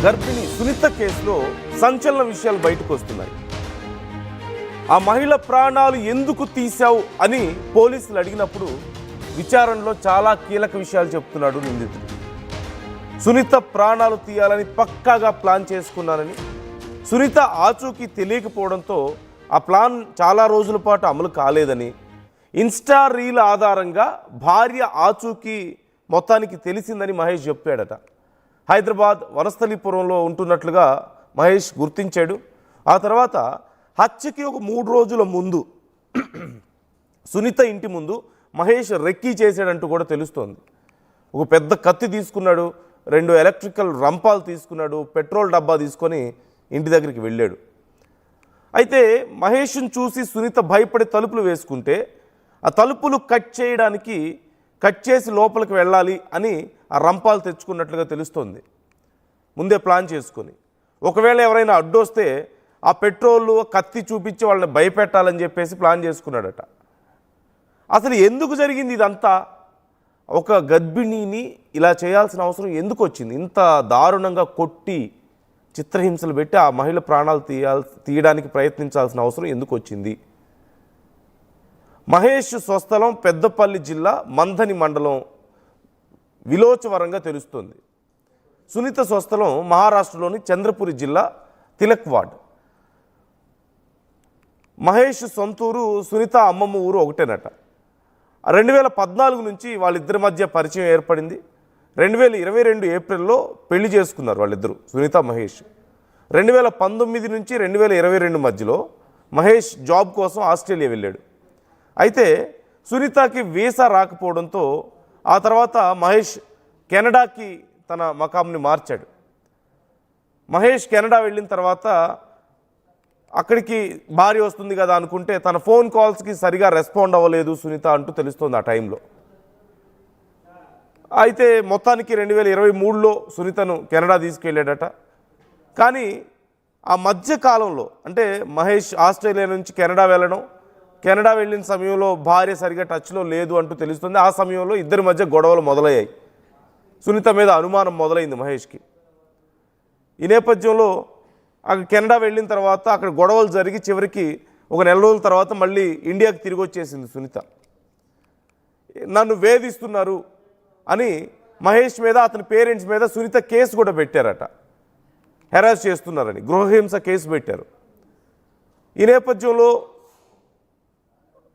గర్భిణి సునీత కేసులో సంచలన విషయాలు బయటకు వస్తున్నాయి. ఆ మహిళ ప్రాణాలు ఎందుకు తీశావు అని పోలీసులు అడిగినప్పుడు విచారణలో చాలా కీలక విషయాలు చెప్తున్నాడు నిందితుడు. సునీత ప్రాణాలు తీయాలని పక్కాగా ప్లాన్ చేసుకున్నానని, సునీత ఆచూకీ తెలియకపోవడంతో ఆ ప్లాన్ చాలా రోజుల పాటు అమలు కాలేదని, ఇన్స్టా రీల్ ఆధారంగా భార్య ఆచూకీ మొత్తానికి తెలిసిందని మహేష్ చెప్పాడట. హైదరాబాద్ వనస్థలీపురంలో ఉంటున్నట్లుగా మహేష్ గుర్తించాడు. ఆ తర్వాత హత్యకి ఒక 3 రోజుల ముందు సునీత ఇంటి ముందు మహేష్ రెక్కీ చేశాడంటూ కూడా తెలుస్తోంది. ఒక పెద్ద కత్తి తీసుకున్నాడు, 2 ఎలక్ట్రికల్ రంపాలు తీసుకున్నాడు, పెట్రోల్ డబ్బా తీసుకొని ఇంటి దగ్గరికి వెళ్ళాడు. అయితే మహేష్ను చూసి సునీత భయపడి తలుపులు వేసుకుంటే ఆ తలుపులు కట్ చేసి లోపలికి వెళ్ళాలి అని ఆ రంపాలు తెచ్చుకున్నట్లుగా తెలుస్తోంది. ముందే ప్లాన్ చేసుకొని ఒకవేళ ఎవరైనా అడ్డొస్తే ఆ పెట్రోల్ కత్తి చూపించి వాళ్ళని భయపెట్టాలని చెప్పేసి ప్లాన్ చేసుకున్నాడట. అసలు ఎందుకు జరిగింది ఇదంతా? ఒక గర్భిణిని ఇలా చేయాల్సిన అవసరం ఎందుకు వచ్చింది? ఇంత దారుణంగా కొట్టి చిత్రహింసలు పెట్టి ఆ మహిళ ప్రాణాలు తీయడానికి ప్రయత్నించాల్సిన అవసరం ఎందుకు వచ్చింది? మహేష్ స్వస్థలం పెద్దపల్లి జిల్లా మంథని మండలం విలోచవరంగా తెలుస్తుంది. సునీత స్వస్థలం మహారాష్ట్రలోని చంద్రపురి జిల్లా తిలక్వాడ్. మహేష్ సొంతూరు, సునీత అమ్మమ్మ ఊరు ఒకటేనట. 2014 నుంచి వాళ్ళిద్దరి మధ్య పరిచయం ఏర్పడింది. 2022 ఏప్రిల్లో పెళ్లి చేసుకున్నారు వాళ్ళిద్దరూ, సునీత మహేష్. 2019 నుంచి 2022 మధ్యలో మహేష్ జాబ్ కోసం ఆస్ట్రేలియా వెళ్ళాడు. అయితే సునీతకి వీసా రాకపోవడంతో ఆ తర్వాత మహేష్ కెనడాకి తన మకాంని మార్చాడు. మహేష్ కెనడా వెళ్ళిన తర్వాత అక్కడికి భార్య వస్తుంది కదా అనుకుంటే తన ఫోన్ కాల్స్కి సరిగా రెస్పాండ్ అవ్వలేదు సునీత అంటూ తెలుస్తోంది ఆ టైంలో. అయితే మొత్తానికి 2023లో సునీతను కెనడా తీసుకెళ్ళాడట. కానీ ఆ మధ్య కాలంలో అంటే మహేష్ ఆస్ట్రేలియా నుంచి కెనడా వెళ్ళిన సమయంలో భార్య సరిగా టచ్లో లేదు అంటూ తెలుస్తుంది. ఆ సమయంలో ఇద్దరి మధ్య గొడవలు మొదలయ్యాయి. సునీత మీద అనుమానం మొదలైంది మహేష్కి. ఈ నేపథ్యంలో అక్కడ కెనడా వెళ్ళిన తర్వాత అక్కడ గొడవలు జరిగి చివరికి ఒక నెల రోజుల తర్వాత మళ్ళీ ఇండియాకి తిరిగి వచ్చేసింది సునీత. నన్ను వేధిస్తున్నారు అని మహేష్ మీద, అతని పేరెంట్స్ మీద సునీత కేసు కూడా పెట్టారట. హెరాస్ చేస్తున్నారని గృహహింస కేసు పెట్టారు. ఈ నేపథ్యంలో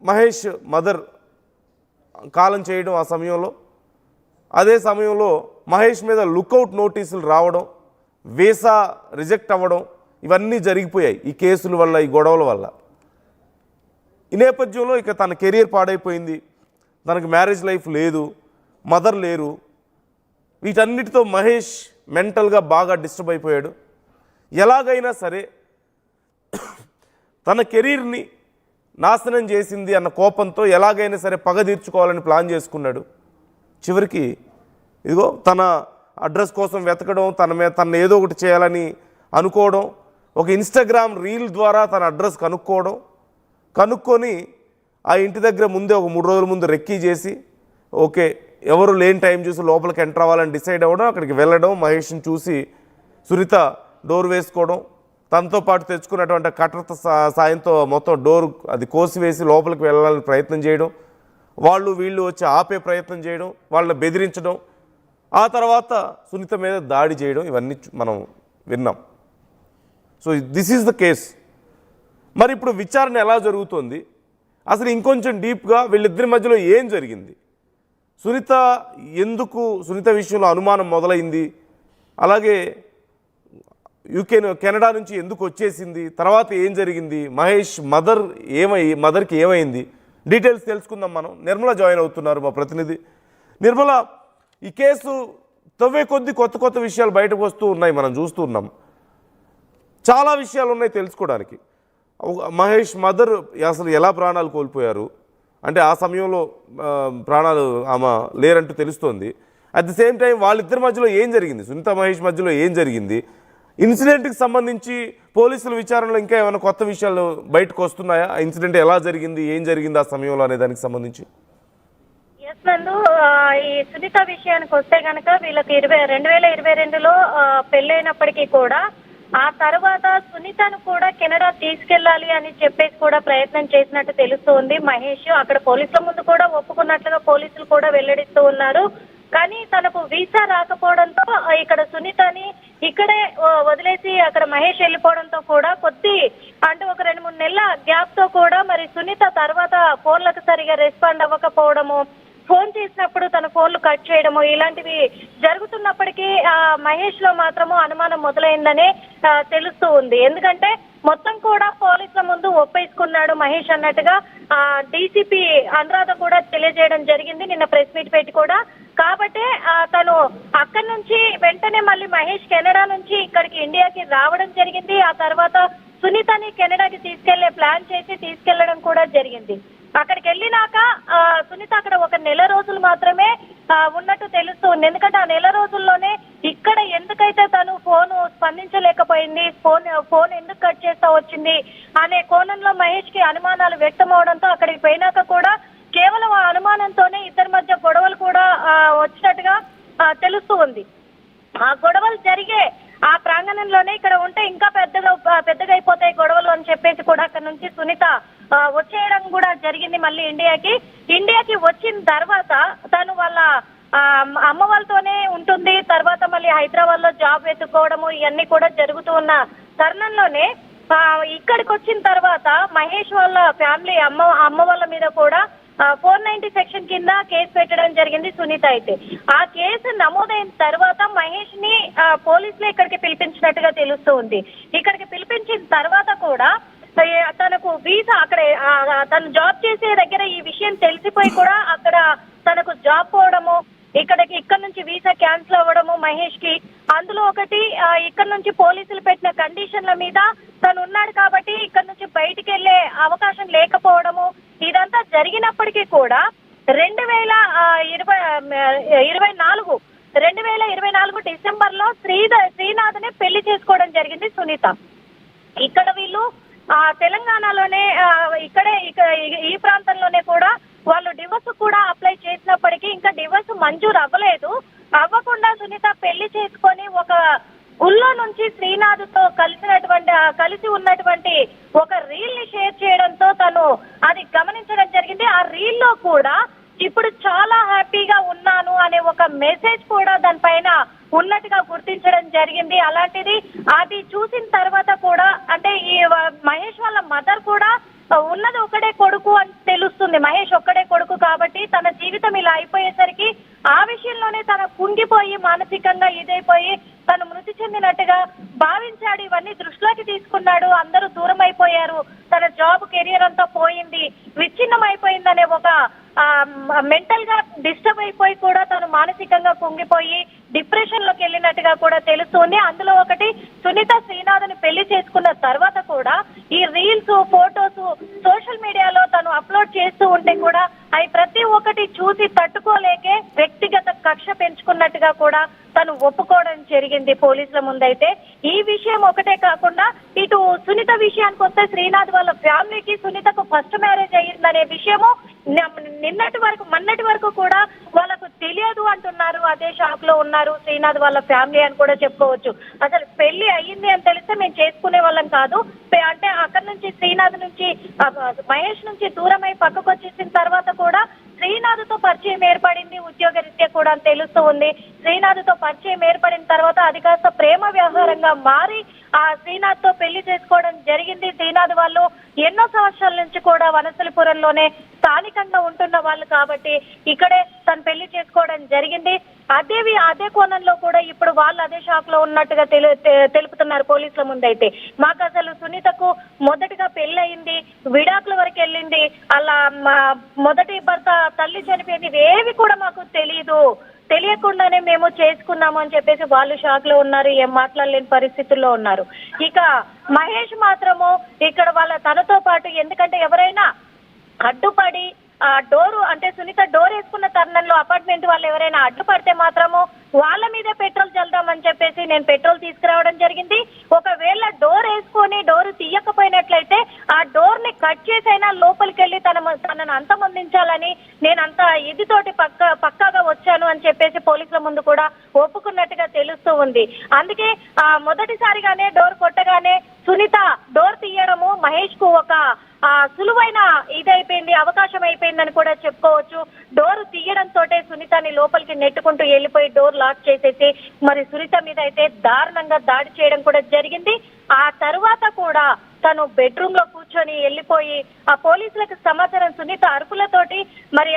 మహేష్ మదర్ కాలం చేయడం, ఆ సమయంలో అదే సమయంలో మహేష్ మీద లుకౌట్ నోటీసులు రావడం, వీసా రిజెక్ట్ అవ్వడం, ఇవన్నీ జరిగిపోయాయి ఈ కేసుల వల్ల, ఈ గొడవల వల్ల. ఈ నేపథ్యంలో ఇక తన కెరీర్ పాడైపోయింది, తనకు మ్యారేజ్ లైఫ్ లేదు, మదర్ లేరు. వీటన్నిటితో మహేష్ మెంటల్గా బాగా డిస్టర్బ్ అయిపోయాడు. ఎలాగైనా సరే తన కెరీర్ని నాశనం చేసింది అన్న కోపంతో ఎలాగైనా సరే పగ తీర్చుకోవాలని ప్లాన్ చేసుకున్నాడు. చివరికి ఇదిగో తన అడ్రస్ కోసం వెతకడం, తన ఏదో ఒకటి చేయాలని అనుకోవడం, ఒక ఇన్స్టాగ్రామ్ రీల్ ద్వారా తన అడ్రస్ కనుక్కొని ఆ ఇంటి దగ్గర ముందే ఒక 3 రోజుల ముందు రెక్కీ చేసి ఓకే ఎవరు లేని టైం చూసి లోపలికి ఎంటర్ అవ్వాలని డిసైడ్ అవ్వడం, అక్కడికి వెళ్ళడం, మహేష్ని చూసి సునీత డోర్ వేసుకోవడం, తనతో పాటు తెచ్చుకున్నటువంటి కట్టర్త సాయంతో మొత్తం డోర్ అది కోసివేసి లోపలికి వెళ్ళాలని ప్రయత్నం చేయడం, వీళ్ళు వచ్చి ఆపే ప్రయత్నం చేయడం, వాళ్ళని బెదిరించడం, ఆ తర్వాత సునీత మీద దాడి చేయడం, ఇవన్నీ మనం విన్నాం. So this is the case. మరి ఇప్పుడు విచారణ ఎలా జరుగుతోంది, అసలు ఇంకొంచెం డీప్గా వీళ్ళిద్దరి మధ్యలో ఏం జరిగింది, సునీత విషయంలో అనుమానం మొదలైంది, అలాగే కెనడా నుంచి ఎందుకు వచ్చేసింది, తర్వాత ఏం జరిగింది, మహేష్ మదర్కి ఏమైంది, డీటెయిల్స్ తెలుసుకుందాం మనం. నిర్మల జాయిన్ అవుతున్నారు, మా ప్రతినిధి. నిర్మల, ఈ కేసు తవ్వే కొద్దీ కొత్త విషయాలు బయటకు వస్తూ ఉన్నాయి, మనం చూస్తూ ఉన్నాం. చాలా విషయాలు ఉన్నాయి తెలుసుకోవడానికి. మహేష్ మదర్ అసలు ఎలా ప్రాణాలు కోల్పోయారు అంటే ఆ సమయంలో ప్రాణాలు ఆమె లేరంటూ తెలుస్తోంది. అట్ ది సేమ్ టైం వాళ్ళిద్దరి మధ్యలో ఏం జరిగింది, సునీత మహేష్ మధ్యలో ఏం జరిగింది, ఇన్సిడెంట్కి సంబంధించి పోలీసుల విచారణలో ఇంకా ఏమైనా కొత్త విషయాలు బయటకు వస్తున్నాయా? ఇన్సిడెంట్ ఎలా జరిగింది, ఏం జరిగింది ఆ సమయంలో అనే దానికి సంబంధించి? నందు ఈ సునీత విషయానికి వస్తే గనక వీళ్ళకి 2022లో పెళ్ళైనప్పటికీ కూడా ఆ తర్వాత సునీతను కూడా కెనడా తీసుకెళ్లాలి అని చెప్పేసి కూడా ప్రయత్నం చేసినట్టు తెలుస్తుంది మహేష్. అక్కడ పోలీసుల ముందు కూడా ఒప్పుకున్నట్లుగా పోలీసులు కూడా వెల్లడిస్తూ ఉన్నారు. కానీ తనకు వీసా రాకపోవడంతో ఇక్కడ సునీతని ఇక్కడే వదిలేసి అక్కడ మహేష్ వెళ్ళిపోవడంతో కూడా అంటే ఒక 2-3 నెలల గ్యాప్ తో కూడా మరి సునీత తర్వాత ఫోన్లకు సరిగా రెస్పాండ్ అవ్వకపోవడము, ఫోన్ చేసినప్పుడు తన ఫోన్లు కట్ చేయడము ఇలాంటివి జరుగుతున్నప్పటికీ మహేష్ లో మాత్రము అనుమానం మొదలైందనే తెలుస్తూ ఉంది. ఎందుకంటే మొత్తం కూడా పోలీసుల ముందు ఒప్పేసుకున్నాడు మహేష్ అన్నట్టుగా డీసీపీ అనురాధ కూడా తెలియజేయడం జరిగింది నిన్న ప్రెస్ మీట్ పెట్టి కూడా. కాబట్టి తను అక్కడి నుంచి వెంటనే మళ్ళీ మహేష్ కెనడా నుంచి ఇక్కడికి ఇండియాకి రావడం జరిగింది. ఆ తర్వాత సునీతని కెనడాకి తీసుకెళ్లే ప్లాన్ చేసి తీసుకెళ్లడం కూడా జరిగింది. అక్కడికి వెళ్ళినాక సునీత అక్కడ ఒక నెల రోజులు మాత్రమే ఉన్నట్టు తెలుస్తుంది. ఎందుకంటే ఆ నెల రోజుల్లోనే ఇక్కడ ఎందుకైతే తను ఫోన్ స్పందించలేకపోయింది, ఫోన్ ఎందుకు కట్ చేస్తా వచ్చింది అనే కోణంలో మహేష్ కి అనుమానాలు వ్యక్తం అవడంతో అక్కడికి పోయినాక కూడా కేవలం ఆ అనుమానంతోనే ఇద్దరి మధ్య గొడవలు కూడా వచ్చినట్టుగా తెలుస్తూ ఉంది. ఆ గొడవలు జరిగే ఆ ప్రాంగణంలోనే ఇక్కడ ఉంటే ఇంకా పెద్దగా అయిపోతాయి గొడవలు అని చెప్పేసి కూడా అక్కడ నుంచి సునీత వచ్చేయడం కూడా జరిగింది. మళ్ళీ ఇండియాకి వచ్చిన తర్వాత తను వాళ్ళ అమ్మ వాళ్ళతోనే ఉంటుంది. తర్వాత మళ్ళీ హైదరాబాద్ లో జాబ్ వెతుక్కోవడము ఇవన్నీ కూడా జరుగుతూ ఉన్న తరుణంలోనే ఇక్కడికి వచ్చిన తర్వాత మహేష్ వాళ్ళ ఫ్యామిలీ అమ్మ వాళ్ళ మీద కూడా 490 సెక్షన్ కింద కేసు పెట్టడం జరిగింది సునీత. అయితే ఆ కేసు నమోదైన తర్వాత మహేష్ ని పోలీసులు ఇక్కడికి పిలిపించినట్టుగా తెలుస్తూ ఉంది. ఇక్కడికి పిలిపించిన తర్వాత కూడా తనకు వీసా అక్కడ తను జాబ్ చేసే దగ్గర ఈ విషయం తెలిసిపోయి కూడా అక్కడ తనకు జాబ్ పోవడము, ఇక్కడ నుంచి వీసా క్యాన్సిల్ అవ్వడము మహేష్ కి. అందులో ఒకటి ఇక్కడ నుంచి పోలీసులు పెట్టిన కండిషన్ల మీద తను ఉన్నాడు కాబట్టి ఇక్కడ నుంచి బయటికి వెళ్లే అవకాశం లేకపోవడము ఇదంతా జరిగినప్పటికీ కూడా 2024 డిసెంబర్ లో శ్రీనాథ్ని పెళ్లి చేసుకోవడం జరిగింది సునీత. ఇక్కడ వీళ్ళు తెలంగాణలోనే ఈ ప్రాంతంలోనే కూడా వాళ్ళు డివోర్స్ కూడా అప్లై చేసినప్పటికీ ఇంకా డివోర్స్ మంజూరు అవ్వకుండా సునీత పెళ్లి చేసుకొని ఒక గుళ్ళో నుంచి శ్రీనాథ్ తో కలిసి ఉన్నటువంటి ఒక రీల్ ని షేర్ చేయడంతో తను అది గమనించడం జరిగింది. ఆ రీల్ లో కూడా ఇప్పుడు చాలా హ్యాపీగా ఉన్నాను అనే ఒక మెసేజ్ కూడా దానిపైన ఉన్నట్టుగా గుర్తించడం జరిగింది. అలాంటిది అది చూసిన తర్వాత కూడా అంటే ఈ మహేష్ వాళ్ళ మదర్ కూడా ఉన్నది ఒకడే కొడుకు అని తెలుస్తుంది. మహేష్ ఒక్కడే కొడుకు కాబట్టి తన జీవితం ఇలా అయిపోయేసరికి ఆ విషయంలోనే తన కుంగిపోయి మానసికంగా ఇదైపోయి తను మృతి చెందినట్టుగా భావించాడు. ఇవన్నీ దృష్టిలోకి తీసుకున్నాడు. అందరూ దూరం అయిపోయారు, తన జాబ్ కెరియర్ అంతా పోయింది, విచ్ఛిన్నం అయిపోయిందనే ఒక మెంటల్ గా డిస్టర్బ్ అయిపోయి కూడా తను మానసికంగా కుంగిపోయి డిప్రెషన్ లోకి వెళ్ళినట్టుగా కూడా తెలుస్తుంది. అందులో ఒకటి సునీత శ్రీనాథ్ని పెళ్లి చేసుకున్న తర్వాత కూడా ఈ రీల్స్ ఫోటోస్ సోషల్ మీడియాలో తను అప్లోడ్ చేస్తూ ఉంటే కూడా అవి ప్రతి ఒక్కటి చూసి తట్టుకోలేకే వ్యక్తిగత కక్ష పెంచుకున్నట్టుగా కూడా తను ఒప్పుకోవడం జరిగింది పోలీసుల ముందైతే. ఈ విషయం ఒకటే కాకుండా ఇటు సునీత విషయానికి వస్తే శ్రీనాథ్ వాళ్ళ ఫ్యామిలీకి సునీతకు ఫస్ట్ మ్యారేజ్ అయ్యిందనే విషయము మొన్నటి వరకు కూడా వాళ్ళకు తెలియదు అంటున్నారు. అదే షాక్ లో ఉన్నారు శ్రీనాథ్ వాళ్ళ ఫ్యామిలీ అని కూడా చెప్పుకోవచ్చు. అసలు పెళ్లి అయ్యింది అని తెలిస్తే మేము చేసుకునే వాళ్ళం కాదు అంటే అక్కడి నుంచి శ్రీనాథ్ నుంచి మహేష్ నుంచి దూరమై పక్కకు వచ్చేసిన తర్వాత కూడా శ్రీనాథ్ తో పరిచయం ఏర్పడింది ఉద్యోగరీత్యా కూడా తెలుస్తూ ఉంది. శ్రీనాథ్ తో పరిచయం ఏర్పడిన తర్వాత అది కాస్త ప్రేమ వ్యవహారంగా మారి ఆ శ్రీనాథ్ తో పెళ్లి చేసుకోవడం జరిగింది. శ్రీనాథ్ వాళ్ళు ఎన్నో సంవత్సరాల నుంచి కూడా వనస్థలిపురంలోనే స్థానికంగా ఉంటున్న వాళ్ళు కాబట్టి ఇక్కడే తను పెళ్లి చేసుకోవడం జరిగింది. అదే కోణంలో కూడా ఇప్పుడు వాళ్ళు అదే షాక్ లో ఉన్నట్టుగా తెలుపుతున్నారు పోలీసుల ముందైతే. మాకు అసలు సునీతకు మొదటిగా పెళ్లి అయింది, విడాకుల వరకు వెళ్ళింది, అలా మొదటి భర్త తల్లి చనిపోయింది, ఇవేవి కూడా మాకు తెలియకుండానే మేము చేసుకున్నాము అని చెప్పేసి వాళ్ళు షాక్ లో ఉన్నారు. ఏం మాట్లాడలేని పరిస్థితుల్లో ఉన్నారు. ఇక మహేష్ మాత్రము ఇక్కడ తనతో పాటు ఎందుకంటే ఎవరైనా అడ్డుపడి డోరు అంటే సునీత డోర్ వేసుకున్న తరుణంలో అపార్ట్మెంట్ వాళ్ళు ఎవరైనా అడ్డుపడితే మాత్రము వాళ్ళ మీదే పెట్రోల్ చల్దామని చెప్పేసి నేను పెట్రోల్ తీసుకురావడం జరిగింది. ఒకవేళ డోర్ వేసుకొని డోర్ తీయకపోయినట్లయితే ఆ డోర్ ని కట్ చేసైనా లోపలికి వెళ్ళి తనను అంతమొందించాలని నేను అంత ఇదితోటి పక్కాగా వచ్చాను. అని చెప్పేసి పోలీసుల ముందు కూడా ఒప్పుకున్నట్టుగా తెలుస్తూ ఉంది. అందుకే మొదటిసారిగానే డోర్ కొట్టగానే సునీత డోర్ తీయడము మహేష్ కు ఒక సులువైన ఇదైపోయింది, అవకాశం అయిపోయిందని కూడా చెప్పుకోవచ్చు. డోర్ తీయడంతో సునీతని లోపలికి నెట్టుకుంటూ వెళ్ళిపోయి డోర్ లాక్ చేసేసి మరి సునీత మీద అయితే దారుణంగా దాడి చేయడం కూడా జరిగింది. ఆ తరువాత కూడా తను బెడ్రూమ్ లో కూర్చొని వెళ్ళిపోయి ఆ పోలీసులకు సమాచారం సునీత అరుపులతోటి మరి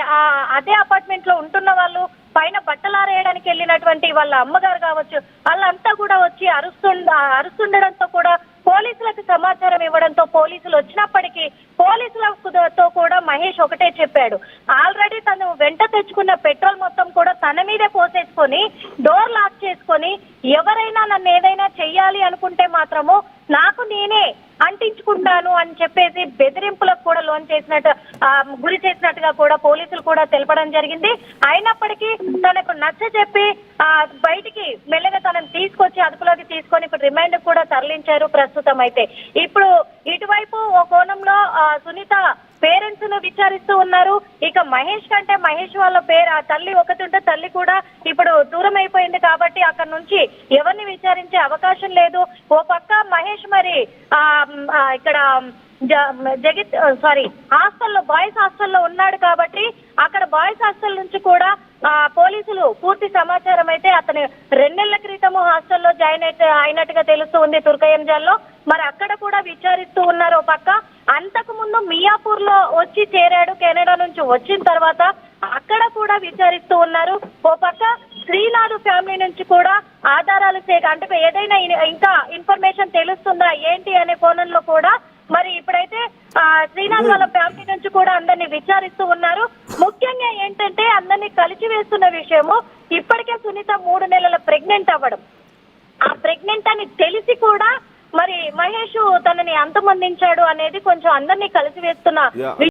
అదే అపార్ట్మెంట్ లో ఉంటున్న వాళ్ళు పైన బట్టలారేయడానికి వెళ్ళినటువంటి వాళ్ళ అమ్మగారు కావచ్చు వాళ్ళంతా కూడా వచ్చి అరుస్తుండడంతో కూడా పోలీసులకు సమాచారం ఇవ్వడంతో పోలీసులు వచ్చినప్పటికీ పోలీసులతో కూడా మహేష్ ఒకటే చెప్పాడు, ఆల్రెడీ తను వెంట తెచ్చుకున్న పెట్రోల్ మొత్తం కూడా తన మీదే పోసేసుకొని డోర్ లాక్ చేసుకొని ఎవరైనా నన్ను ఏదైనా చెయ్యాలి అనుకుంటే మాత్రము నాకు నేనే అంటించుకుంటాను అని చెప్పేసి బెదిరింపులకు కూడా గురి చేసినట్టుగా కూడా పోలీసులు కూడా తెలపడం జరిగింది. అయినప్పటికీ తనకు నచ్చ చెప్పి బయటికి మెల్లగా తనను తీసుకొచ్చి అదుపులోకి తీసుకొని ఇప్పుడు రిమాండ్ కూడా తరలించారు ప్రస్తుతం. అయితే ఇప్పుడు ఇటువైపు ఓ కోణంలో సునీత పేరెంట్స్ ను విచారిస్తూ ఉన్నారు. ఇక మహేష్ కంటే మహేష్ వాళ్ళ తల్లి ఒకటి ఉంటే తల్లి కూడా ఇప్పుడు దూరం అయిపోయింది కాబట్టి అక్కడ నుంచి ఎవరిని విచారించే అవకాశం లేదు. ఓ పక్క మహేష్ మరి ఇక్కడ హాస్టల్లో బాయ్స్ హాస్టల్లో ఉన్నాడు కాబట్టి అక్కడ బాయ్స్ హాస్టల్ నుంచి కూడా పోలీసులు పూర్తి సమాచారం అయితే అతను 2 నెలల క్రితం హాస్టల్లో జాయిన్ అయినట్టుగా తెలుస్తూ ఉంది తుర్కయంజాల్లో. మరి అక్కడ కూడా విచారిస్తూ ఉన్నారు. ఓ పక్క అంతకు ముందు మియాపూర్ లో వచ్చి చేరాడు, కెనడా నుంచి వచ్చిన తర్వాత అక్కడ కూడా విచారిస్తూ ఉన్నారు. ఓ పక్క శ్రీనాథ్ ఫ్యామిలీ నుంచి కూడా ఆధారాలు అంటే ఏదైనా ఇంకా ఇన్ఫర్మేషన్ తెలుస్తుందా ఏంటి అనే కోణంలో కూడా మరి ఇప్పుడైతే శ్రీనాథ్ వాళ్ళ ఫ్యామిలీ నుంచి కూడా అందరినీ విచారిస్తూ ఉన్నారు. ముఖ్యంగా ఏంటంటే అందరినీ కలిసి వేస్తున్న విషయము ఇప్పటికే సునీత 3 నెలల ప్రెగ్నెంట్ అవ్వడం, ఆ ప్రెగ్నెంట్ అని తెలిసి కూడా మరి మహేష్ తనని అంతమొందించాడు అనేది కొంచెం అందరినీ కలిసి వేస్తున్న